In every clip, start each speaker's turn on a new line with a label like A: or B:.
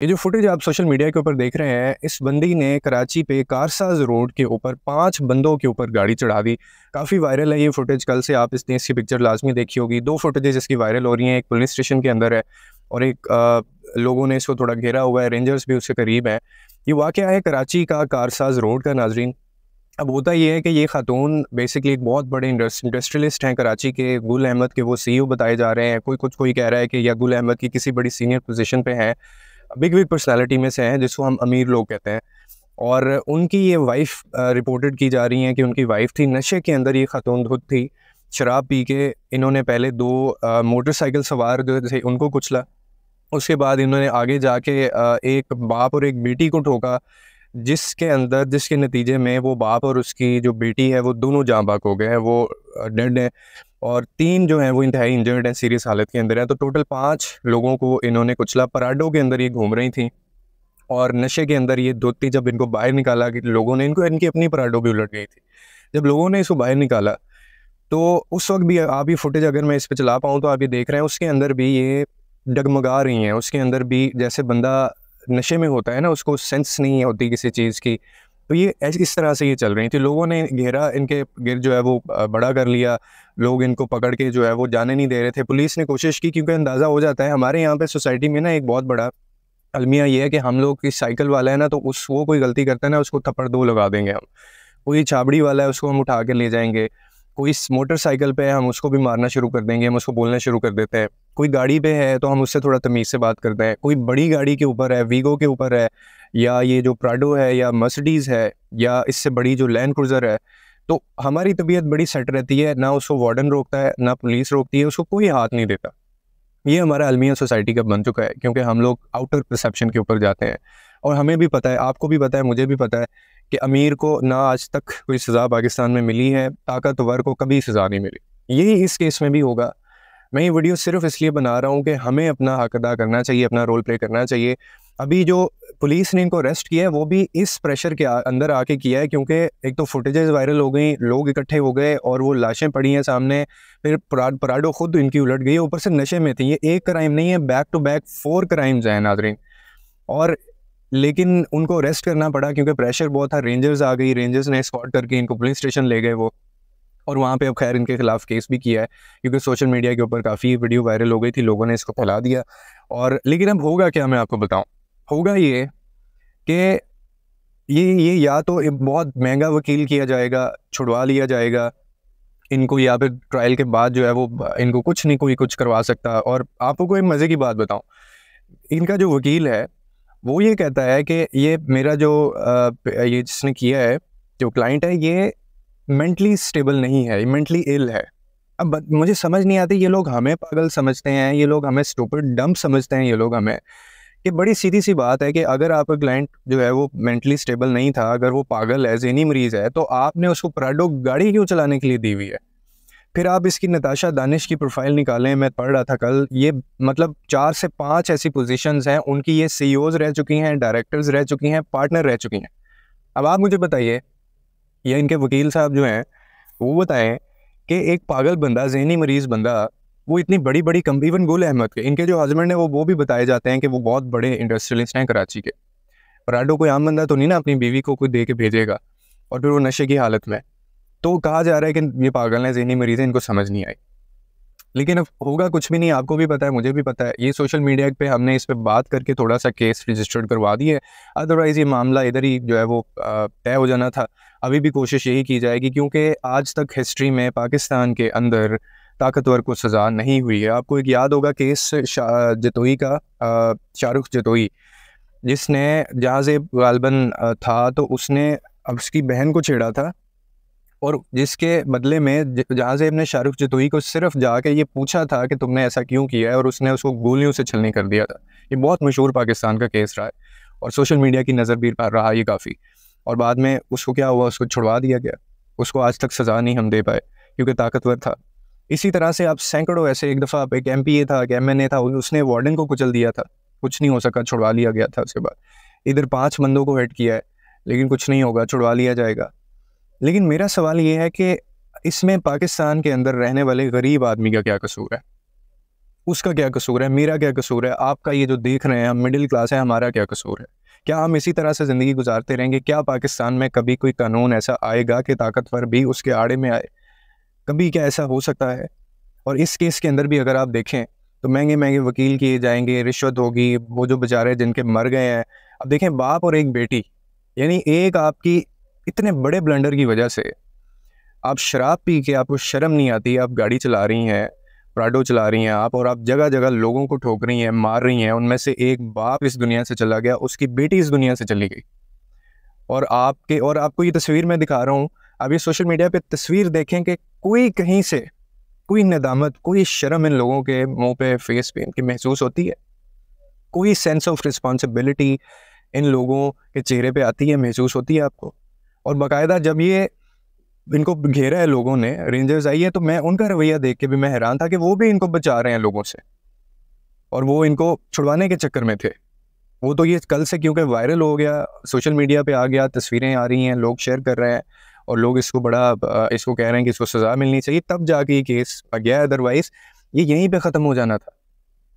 A: ये जो फुटेज आप सोशल मीडिया के ऊपर देख रहे हैं, इस बंदी ने कराची पे कारसाज रोड के ऊपर 5 बंदों के ऊपर गाड़ी चढ़ा दी। काफ़ी वायरल है ये फुटेज, कल से आप इसने इसकी पिक्चर लाज़मी देखी होगी। 2 फुटेजेस इसकी वायरल हो रही हैं, एक पुलिस स्टेशन के अंदर है और एक लोगों ने इसको थोड़ा घेरा हुआ है, रेंजर्स भी उसके करीब हैं। ये वाक़या है कराची का कारसाज रोड का, नाज़रीन। अब होता ये है कि ये खातून बेसिकली एक बहुत बड़े इंडस्ट्रियलिस्ट हैं कराची के, गुल अहमद के वो सीईओ बताए जा रहे हैं। कोई कह रहा है कि या गुल अहमद की किसी बड़ी सीनियर पोजीशन पे हैं, बिग पर्सनालिटी में से हैं, जिसको हम अमीर लोग कहते हैं। और उनकी ये वाइफ रिपोर्टेड की जा रही हैं कि उनकी वाइफ थी नशे के अंदर, ये खातून धुत थी। शराब पी के इन्होंने पहले 2 मोटरसाइकिल सवार जो थे उनको कुचला। उसके बाद इन्होंने आगे जाके एक बाप और एक बेटी को ठोका, जिसके नतीजे में वो बाप और उसकी जो बेटी है वो दोनों जाँ बाक हो गए हैं, वो डेड हैं। और 3 जो हैं वो इंतहाई इंजर्ड हैं, सीरियस हालत के अंदर हैं। तो टोटल 5 लोगों को इन्होंने कुचला। पराडो के अंदर ये घूम रही थी और नशे के अंदर ये धुत। जब इनको बाहर निकाला कि लोगों ने इनकी अपनी पराडो भी उलट गई थी। जब लोगों ने इसको बाहर निकाला तो उस वक्त भी आप ये फुटेज अगर मैं इस पे चला पाऊँ तो आप ये देख रहे हैं, उसके अंदर भी ये डगमगा रही हैं। उसके अंदर भी जैसे बंदा नशे में होता है ना, उसको सेंस नहीं होती किसी चीज़ की, तो ये इस तरह से ये चल रही थी। लोगों ने घेरा, इनके गिर जो है वो बड़ा कर लिया। लोग इनको पकड़ के जो है वो जाने नहीं दे रहे थे। पुलिस ने कोशिश की, क्योंकि अंदाज़ा हो जाता है हमारे यहाँ पे सोसाइटी में ना एक बहुत बड़ा अलमिया ये है कि हम लोग की साइकिल वाला है ना, तो वो कोई गलती करता है ना, उसको थप्पड़ 2 लगा देंगे हम। कोई छाबड़ी वाला है, उसको हम उठा के ले जाएंगे। कोई मोटरसाइकिल पे है, हम उसको भी मारना शुरू कर देंगे, हम उसको बोलना शुरू कर देते हैं। कोई गाड़ी पे है तो हम उससे थोड़ा तमीज़ से बात करते हैं। कोई बड़ी गाड़ी के ऊपर है, वीगो के ऊपर है, या ये जो प्राडो है, या मर्सिडीज़ है, या इससे बड़ी जो लैंड क्रूज़र है, तो हमारी तबीयत बड़ी सेट रहती है। ना उसको वार्डन रोकता है, ना पुलिस रोकती है, उसको कोई हाथ नहीं देता। ये हमारा अलमिया सोसाइटी का बन चुका है, क्योंकि हम लोग आउटर परसेप्शन के ऊपर जाते हैं। और हमें भी पता है, आपको भी पता है, मुझे भी पता है कि अमीर को ना आज तक कोई सज़ा पाकिस्तान में मिली है, ताकतवर को कभी सज़ा नहीं मिली। यही इस केस में भी होगा। मैं ये वीडियो सिर्फ इसलिए बना रहा हूँ कि हमें अपना हक अदा करना चाहिए, अपना रोल प्ले करना चाहिए। अभी जो पुलिस ने इनको अरेस्ट किया है वो भी इस प्रेशर के अंदर आके किया है, क्योंकि एक तो फुटेजेस वायरल हो गई, लोग इकट्ठे हो गए और वो लाशें पड़ी हैं सामने। फिर पराडो खुद इनकी उलट गई, ऊपर से नशे में थी। ये एक क्राइम नहीं है, बैक टू बैक 4 क्राइम्स हैं, नाज़रीन। और लेकिन उनको अरेस्ट करना पड़ा क्योंकि प्रेशर बहुत था। रेंजर्स आ गई, रेंजर्स ने स्पॉट करके इनको पुलिस स्टेशन ले गए वो। और वहाँ पे अब खैर इनके खिलाफ केस भी किया है, क्योंकि सोशल मीडिया के ऊपर काफ़ी वीडियो वायरल हो गई थी, लोगों ने इसको फैला दिया। और लेकिन अब होगा क्या, मैं आपको बताऊं। होगा ये कि ये या तो एक बहुत महंगा वकील किया जाएगा, छुड़वा लिया जाएगा इनको, या फिर ट्रायल के बाद जो है वो इनको कुछ नहीं कोई कुछ करवा सकता। और आपको कोई मज़े की बात बताऊं, इनका जो वकील है वो ये कहता है कि ये मेरा जो ये जिसने किया है, जो क्लाइंट है, ये मेंटली स्टेबल नहीं है, ये मेंटली इल है। अब मुझे समझ नहीं आती, ये लोग हमें पागल समझते हैं, ये लोग हमें स्टूपिड डम्ब समझते हैं, ये लोग हमें। ये बड़ी सीधी सी बात है कि अगर आपका क्लाइंट जो है वो मेंटली स्टेबल नहीं था, अगर वो पागल है, ज़हनी मरीज़ है, तो आपने उसको प्राडो गाड़ी क्यों चलाने के लिए दी हुई है? फिर आप इसकी नताशा दानिश की प्रोफाइल निकालें, मैं पढ़ रहा था कल, ये मतलब 4 से 5 ऐसी पोजीशंस हैं उनकी, ये सीईओज रह चुकी हैं, डायरेक्टर्स रह चुकी हैं, पार्टनर रह चुकी हैं। अब आप मुझे बताइए, या इनके वकील साहब जो हैं वो बताएं कि एक पागल बंदा, जहनी मरीज़ बंदा, वो इतनी बड़ी बड़ी कंपनी, इवन गुल अहमद के, इनके जो हस्बैंड है वो भी बताए जाते हैं कि वो बहुत बड़े इंडस्ट्रियलिस्ट हैं कराची के। पराडो कोई आम बंदा तो नहीं ना अपनी बीवी को कोई दे के भेजेगा, और फिर वो नशे की हालत में। तो कहा जा रहा है कि ये पागल है, जहनी मरीज़ है, इनको समझ नहीं आई। लेकिन अब होगा कुछ भी नहीं, आपको भी पता है, मुझे भी पता है। ये सोशल मीडिया पे हमने इस पे बात करके थोड़ा सा केस रजिस्टर्ड करवा दिए, अदरवाइज़ ये मामला इधर ही जो है वो तय हो जाना था। अभी भी कोशिश यही की जाएगी, क्योंकि आज तक हिस्ट्री में पाकिस्तान के अंदर ताकतवर को सज़ा नहीं हुई है। आपको एक याद होगा केस जतोई का, शाहरुख जतोई, जिसने जहाज़ेब गालबन था, तो उसने अब उसकी बहन को छेड़ा था, और जिसके बदले में जहाज़ेब ने शाहरुख जतोई को सिर्फ जाके ये पूछा था कि तुमने ऐसा क्यों किया है, और उसने उसको गोलियों से छलनी कर दिया था। ये बहुत मशहूर पाकिस्तान का केस रहा है, और सोशल मीडिया की नज़र भी रहा ये काफ़ी। और बाद में उसको क्या हुआ, उसको छुड़वा दिया गया। उसको आज तक सज़ा नहीं हम दे पाए, क्योंकि ताकतवर था। इसी तरह से आप सैकड़ों ऐसे, एक दफ़ा एक MPA था, एक MNA था, उसने वार्डन को कुचल दिया था, कुछ नहीं हो सका, छुड़वा लिया गया था। उसके बाद इधर 5 बंदों को हिट किया है, लेकिन कुछ नहीं होगा, छुड़वा लिया जाएगा। लेकिन मेरा सवाल ये है कि इसमें पाकिस्तान के अंदर रहने वाले गरीब आदमी का क्या कसूर है? उसका क्या कसूर है, मेरा क्या कसूर है, आपका ये जो देख रहे हैं हम मिडिल क्लास है, हमारा क्या कसूर है? क्या हम इसी तरह से ज़िंदगी गुजारते रहेंगे? क्या पाकिस्तान में कभी कोई कानून ऐसा आएगा कि ताकतवर भी उसके आड़े में आए? कभी क्या ऐसा हो सकता है? और इस केस के अंदर भी अगर आप देखें तो महंगे महंगे वकील किए जाएंगे, रिश्वत होगी, वो जो बेचारे जिनके मर गए हैं। अब देखें, बाप और एक बेटी, यानी एक आपकी इतने बड़े ब्लंडर की वजह से आप शराब पी के, आपको शर्म नहीं आती, आप गाड़ी चला रही हैं, प्राडो चला रही हैं आप, और आप जगह जगह लोगों को ठोक रही हैं, मार रही हैं। उनमें से एक बाप इस दुनिया से चला गया, उसकी बेटी इस दुनिया से चली गई। और आपको ये तस्वीर मैं दिखा रहा हूँ, आप ये सोशल मीडिया पे तस्वीर देखें कि कोई कहीं से कोई नदामत, कोई शर्म इन लोगों के मुंह पे, फेस पे इनकी महसूस होती है? कोई सेंस ऑफ रिस्पॉन्सिबिलिटी इन लोगों के चेहरे पे आती है, महसूस होती है आपको? और बाकायदा जब ये इनको घेरा है लोगों ने, रेंजर्स आई है, तो मैं उनका रवैया देख के भी मैं हैरान था कि वो भी इनको बचा रहे हैं लोगों से, और वो इनको छुड़वाने के चक्कर में थे। वो तो ये कल से क्योंकि वायरल हो गया, सोशल मीडिया पे आ गया, तस्वीरें आ रही हैं, लोग शेयर कर रहे हैं, और लोग इसको बड़ा इसको कह रहे हैं कि इसको सज़ा मिलनी चाहिए, तब जाके ये केस आ गया। अदरवाइज़ ये यहीं पे ख़त्म हो जाना था।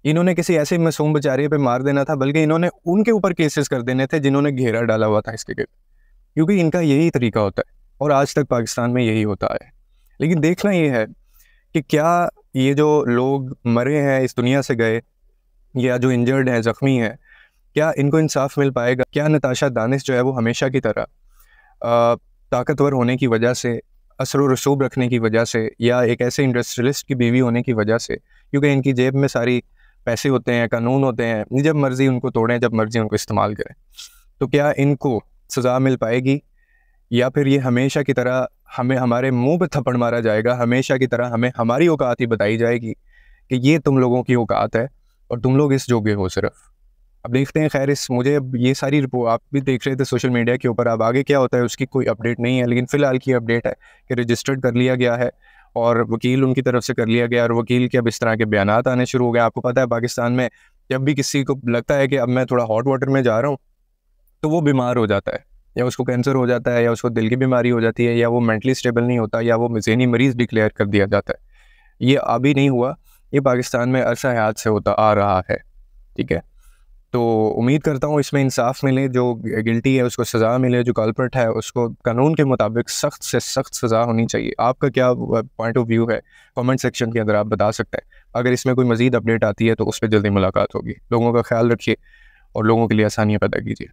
A: इन्होंने किसी ऐसे मासूम बेचारे पे मार देना था, बल्कि इन्होंने उनके ऊपर केसेस कर देने थे जिन्होंने घेरा डाला हुआ था इसके, क्योंकि इनका यही तरीका होता है और आज तक पाकिस्तान में यही होता है। लेकिन देखना ये है कि क्या ये जो लोग मरे हैं, इस दुनिया से गए, या जो इंजर्ड हैं, ज़ख्मी हैं, क्या इनको इंसाफ मिल पाएगा? क्या नताशा दानिश जो है वो हमेशा की तरह ताकतवर होने की वजह से, असर व रसूब रखने की वजह से, या एक ऐसे इंडस्ट्रियलिस्ट की बीवी होने की वजह से, क्योंकि इनकी जेब में सारी पैसे होते हैं, कानून होते हैं, जब मर्ज़ी उनको तोड़ें, जब मर्ज़ी उनको इस्तेमाल करें, तो क्या इनको सज़ा मिल पाएगी? या फिर ये हमेशा की तरह हमें हमारे मुंह पे थप्पड़ मारा जाएगा, हमेशा की तरह हमें हमारी औकात ही बताई जाएगी कि ये तुम लोगों की औकात है और तुम लोग इस जोगे हो सिर्फ? अब देखते हैं। खैर, इस मुझे अब ये सारी रिपोर्ट आप भी देख रहे थे सोशल मीडिया के ऊपर, अब आगे क्या होता है उसकी कोई अपडेट नहीं है, लेकिन फ़िलहाल की अपडेट है कि रजिस्टर्ड कर लिया गया है और वकील उनकी तरफ से कर लिया गया, और वकील के अब इस तरह के बयानात आने शुरू हो गए। आपको पता है पाकिस्तान में जब भी किसी को लगता है कि अब मैं थोड़ा हॉट वाटर में जा रहा हूँ, तो वो बीमार हो जाता है, या उसको कैंसर हो जाता है, या उसको दिल की बीमारी हो जाती है, या वो मेंटली स्टेबल नहीं होता, या वो ज़हनी मरीज़ डिक्लेयर कर दिया जाता है। ये अभी नहीं हुआ, ये पाकिस्तान में अरसा हयात से होता आ रहा है। ठीक है, तो उम्मीद करता हूँ इसमें इंसाफ मिले, जो गिल्टी है उसको सज़ा मिले, जो कल्प्रिट है उसको कानून के मुताबिक सख्त से सख्त सज़ा होनी चाहिए। आपका क्या पॉइंट ऑफ व्यू है, कमेंट सेक्शन के अंदर आप बता सकते हैं। अगर इसमें कोई मज़ीद अपडेट आती है तो उस पर जल्दी मुलाकात होगी। लोगों का ख्याल रखिए और लोगों के लिए आसानियाँ पैदा कीजिए।